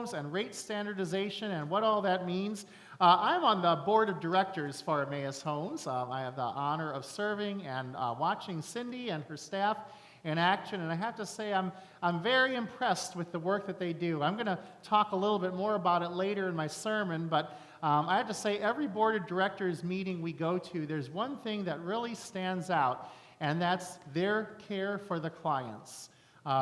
and rate standardization and what all that means. I'm on the board of directors for Emmaus Homes. I have the honor of serving and watching Cindy and her staff in action, and I have to say I'm very impressed with the work that they do. I'm going to talk a little bit more about it later in my sermon, but I have to say every board of directors meeting we go to, there's one thing that really stands out, and that's their care for the clients.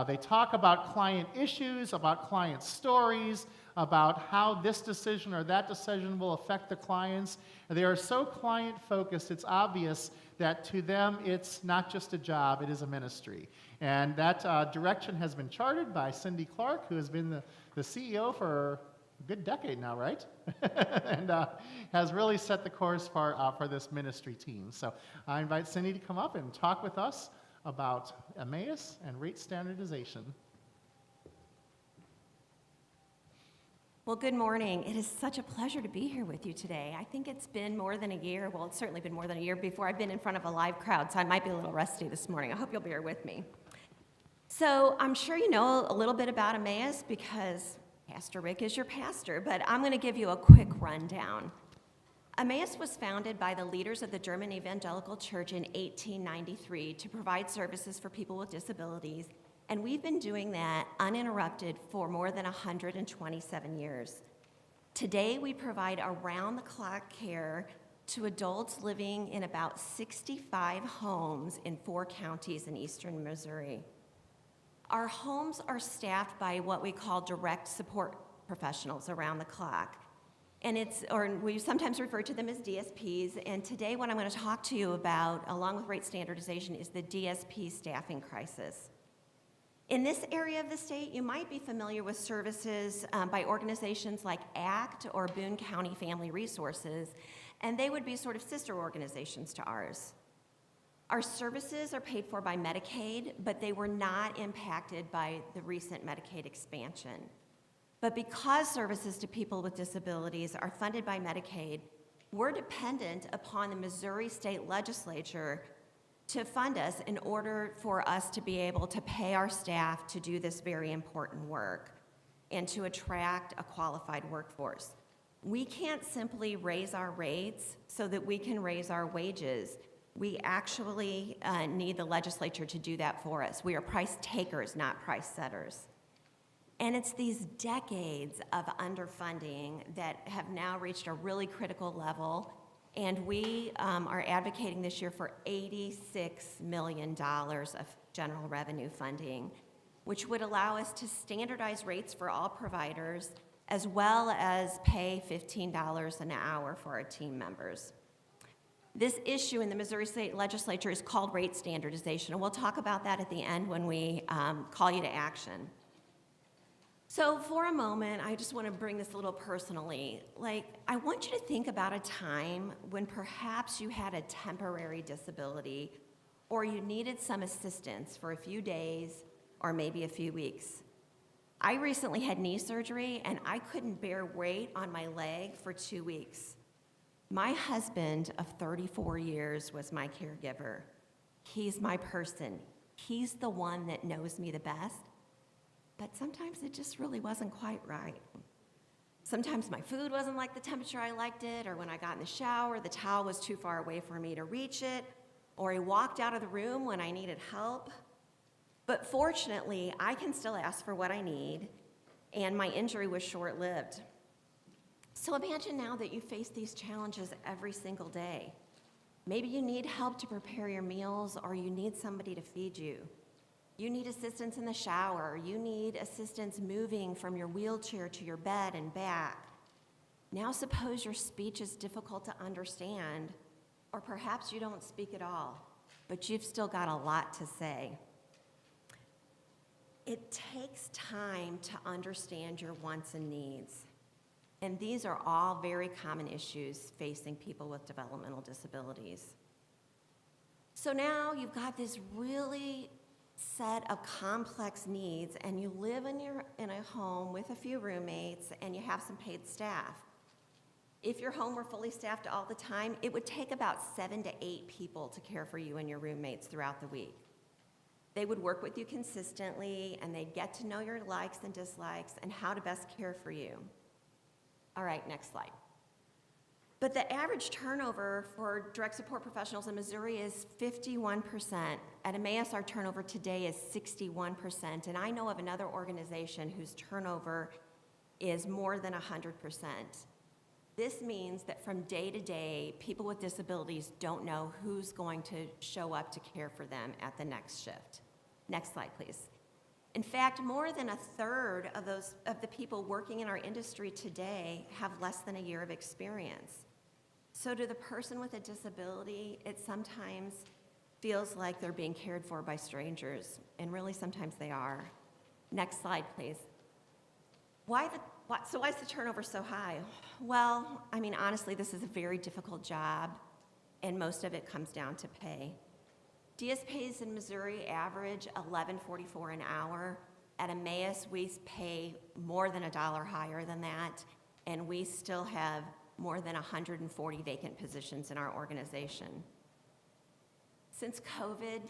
They talk about client issues, about client stories, about how this decision or that decision will affect the clients. They are so client-focused, it's obvious that to them it's not just a job, it is a ministry. And that direction has been charted by Cindy Clark, who has been the CEO for a good decade now, right? and has really set the course for this ministry team. So I invite Cindy to come up and talk with us about Emmaus and rate standardization. Well, good morning. It is such a pleasure to be here with you today. I think it's been more than a year. Well, it's certainly been more than a year before I've been in front of a live crowd, so I might be a little rusty this morning. I hope you'll bear with me. So I'm sure you know a little bit about Emmaus because Pastor Rick is your pastor, but I'm going to give you a quick rundown. Emmaus was founded by the leaders of the German Evangelical Church in 1893 to provide services for people with disabilities, and we've been doing that uninterrupted for more than 127 years. Today, we provide around-the-clock care to adults living in about 65 homes in 4 counties in eastern Missouri. Our homes are staffed by what we call direct support professionals around the clock. And we sometimes refer to them as DSPs, and today what I'm going to talk to you about, along with rate standardization, is the DSP staffing crisis. In this area of the state, you might be familiar with services by organizations like ACT or Boone County Family Resources, and they would be sort of sister organizations to ours. Our services are paid for by Medicaid, but they were not impacted by the recent Medicaid expansion. But because services to people with disabilities are funded by Medicaid, we're dependent upon the Missouri State Legislature to fund us in order for us to be able to pay our staff to do this very important work and to attract a qualified workforce. We can't simply raise our rates so that we can raise our wages. We actually need the legislature to do that for us. We are price takers, not price setters. And it's these decades of underfunding that have now reached a really critical level, and we are advocating this year for $86 million of general revenue funding, which would allow us to standardize rates for all providers, as well as pay $15 an hour for our team members. This issue in the Missouri State Legislature is called rate standardization, and we'll talk about that at the end when we call you to action. So for a moment, I just want to bring this a little personally. I want you to think about a time when perhaps you had a temporary disability or you needed some assistance for a few days or maybe a few weeks. I recently had knee surgery and I couldn't bear weight on my leg for 2 weeks. My husband of 34 years was my caregiver. He's my person. He's the one that knows me the best. But sometimes it just really wasn't quite right. Sometimes my food wasn't like the temperature I liked it, or when I got in the shower, the towel was too far away for me to reach it, or he walked out of the room when I needed help. But fortunately, I can still ask for what I need, and my injury was short-lived. So imagine now that you face these challenges every single day. Maybe you need help to prepare your meals, or you need somebody to feed you. You need assistance in the shower. You need assistance moving from your wheelchair to your bed and back. Now suppose your speech is difficult to understand, or perhaps you don't speak at all, but you've still got a lot to say. It takes time to understand your wants and needs, and these are all very common issues facing people with developmental disabilities. So now you've got this really set of complex needs, and you live in a home with a few roommates, and you have some paid staff. If your home were fully staffed all the time, it would take about 7 to 8 people to care for you and your roommates throughout the week. They would work with you consistently, and they'd get to know your likes and dislikes and how to best care for you. All right, next slide. But the average turnover for direct support professionals in Missouri is 51%. At Emmaus, our turnover today is 61%, and I know of another organization whose turnover is more than 100%. This means that from day to day, people with disabilities don't know who's going to show up to care for them at the next shift. Next slide, please. In fact, more than a third of the people working in our industry today have less than a year of experience. So to the person with a disability, it sometimes feels like they're being cared for by strangers, and really sometimes they are. Next slide, please. So why is the turnover so high? Well, I mean, honestly, this is a very difficult job, and most of it comes down to pay. DSPs in Missouri average $11.44 an hour. At Emmaus, we pay more than $1 higher than that, and we still have more than 140 vacant positions in our organization. Since COVID,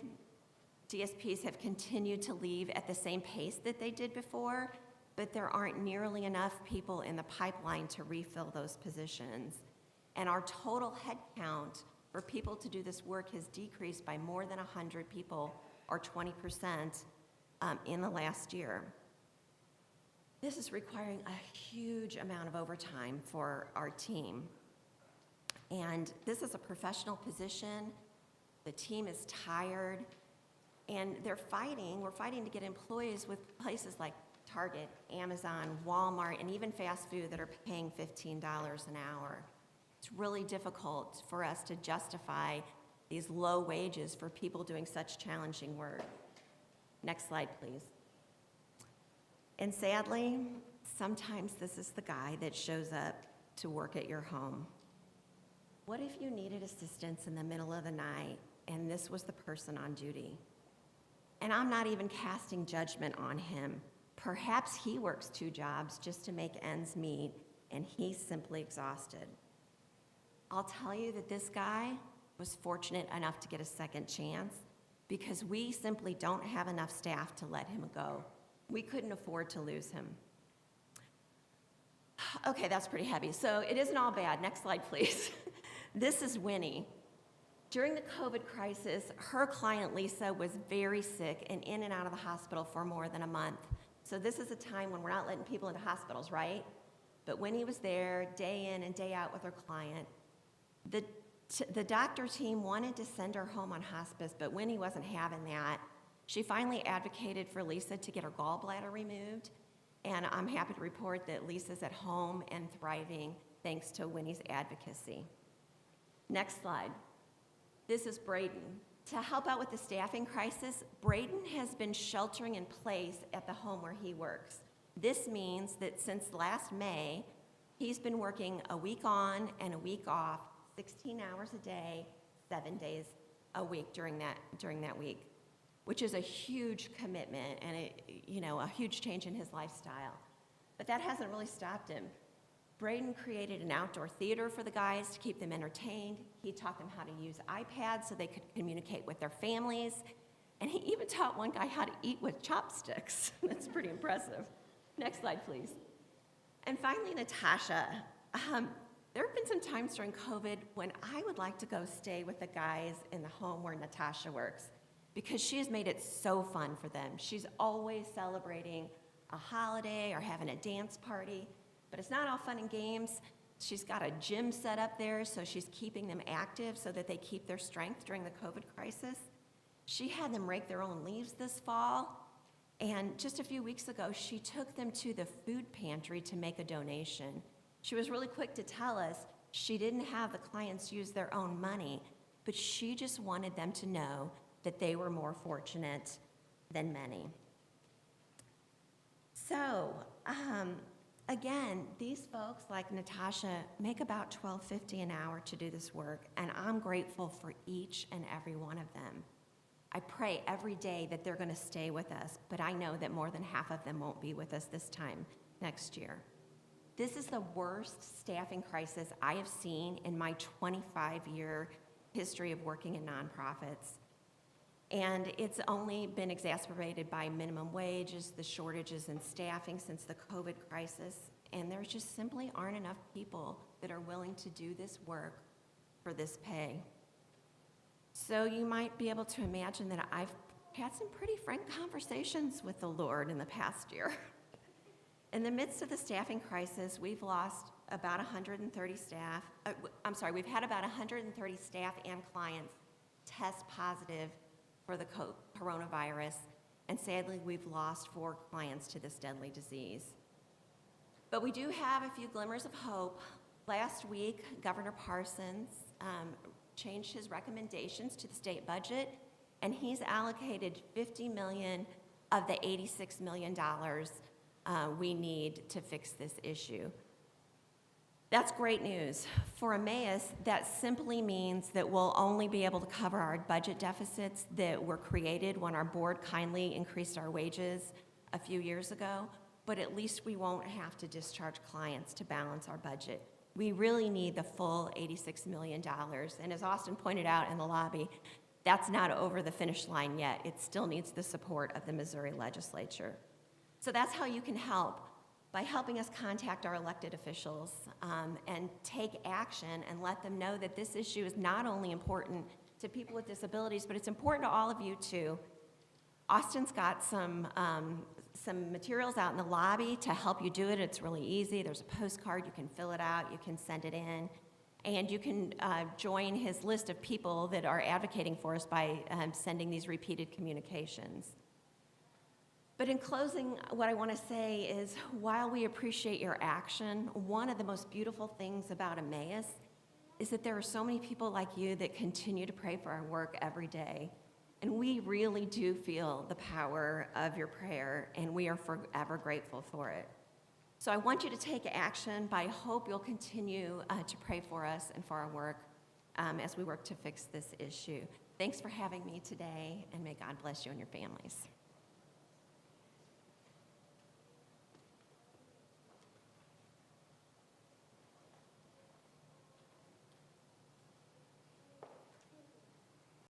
DSPs have continued to leave at the same pace that they did before, but there aren't nearly enough people in the pipeline to refill those positions. And our total headcount for people to do this work has decreased by more than 100 people, or 20%, in the last year. This is requiring a huge amount of overtime for our team. And this is a professional position. The team is tired, and we're fighting to get employees with places like Target, Amazon, Walmart, and even fast food that are paying $15 an hour. It's really difficult for us to justify these low wages for people doing such challenging work. Next slide, please. And sadly, sometimes this is the guy that shows up to work at your home. What if you needed assistance in the middle of the night and this was the person on duty? And I'm not even casting judgment on him. Perhaps he works 2 jobs just to make ends meet, and he's simply exhausted. I'll tell you that this guy was fortunate enough to get a second chance because we simply don't have enough staff to let him go. We couldn't afford to lose him. Okay, that's pretty heavy. So it isn't all bad. Next slide, please. This is Winnie. During the COVID crisis, her client Lisa was very sick and in and out of the hospital for more than a month. So this is a time when we're not letting people into hospitals, right? But Winnie was there day in and day out with her client. The doctor team wanted to send her home on hospice, but Winnie wasn't having that. She finally advocated for Lisa to get her gallbladder removed, and I'm happy to report that Lisa's at home and thriving thanks to Winnie's advocacy. Next slide. This is Braden. To help out with the staffing crisis, Braden has been sheltering in place at the home where he works. This means that since last May, he's been working a week on and a week off, 16 hours a day, 7 days a week during that week, which is a huge commitment and a huge change in his lifestyle. But that hasn't really stopped him. Braden created an outdoor theater for the guys to keep them entertained. He taught them how to use iPads so they could communicate with their families. And he even taught one guy how to eat with chopsticks. That's pretty impressive. Next slide, please. And finally, Natasha. There have been some times during COVID when I would like to go stay with the guys in the home where Natasha works because she has made it so fun for them. She's always celebrating a holiday or having a dance party. But it's not all fun and games. She's got a gym set up there, so she's keeping them active so that they keep their strength during the COVID crisis. She had them rake their own leaves this fall, and just a few weeks ago, she took them to the food pantry to make a donation. She was really quick to tell us she didn't have the clients use their own money, but she just wanted them to know that they were more fortunate than many. So, again, these folks like Natasha make about $12.50 an hour to do this work, and I'm grateful for each and every one of them. I pray every day that they're going to stay with us, but I know that more than half of them won't be with us this time next year. This is the worst staffing crisis I have seen in my 25-year history of working in nonprofits. And it's only been exacerbated by minimum wages, the shortages in staffing since the COVID crisis, and there just simply aren't enough people that are willing to do this work for this pay. So you might be able to imagine that I've had some pretty frank conversations with the Lord in the past year. In the midst of the staffing crisis, we've lost about 130 staff. We've had about 130 staff and clients test positive for the coronavirus, and sadly, we've lost 4 clients to this deadly disease. But we do have a few glimmers of hope. Last week, Governor Parsons changed his recommendations to the state budget, and he's allocated $50 million of the $86 million we need to fix this issue. That's great news. For Emmaus, that simply means that we'll only be able to cover our budget deficits that were created when our board kindly increased our wages a few years ago, but at least we won't have to discharge clients to balance our budget. We really need the full $86 million, and as Austin pointed out in the lobby, that's not over the finish line yet. It still needs the support of the Missouri legislature. So that's how you can help, by helping us contact our elected officials and take action and let them know that this issue is not only important to people with disabilities, but it's important to all of you too. Austin's got some materials out in the lobby to help you do it. It's really easy. There's a postcard. You can fill it out. You can send it in. And you can join his list of people that are advocating for us by sending these repeated communications. But in closing, what I want to say is, while we appreciate your action, one of the most beautiful things about Emmaus is that there are so many people like you that continue to pray for our work every day. And we really do feel the power of your prayer, and we are forever grateful for it. So I want you to take action, but I hope you'll continue to pray for us and for our work as we work to fix this issue. Thanks for having me today, and may God bless you and your families.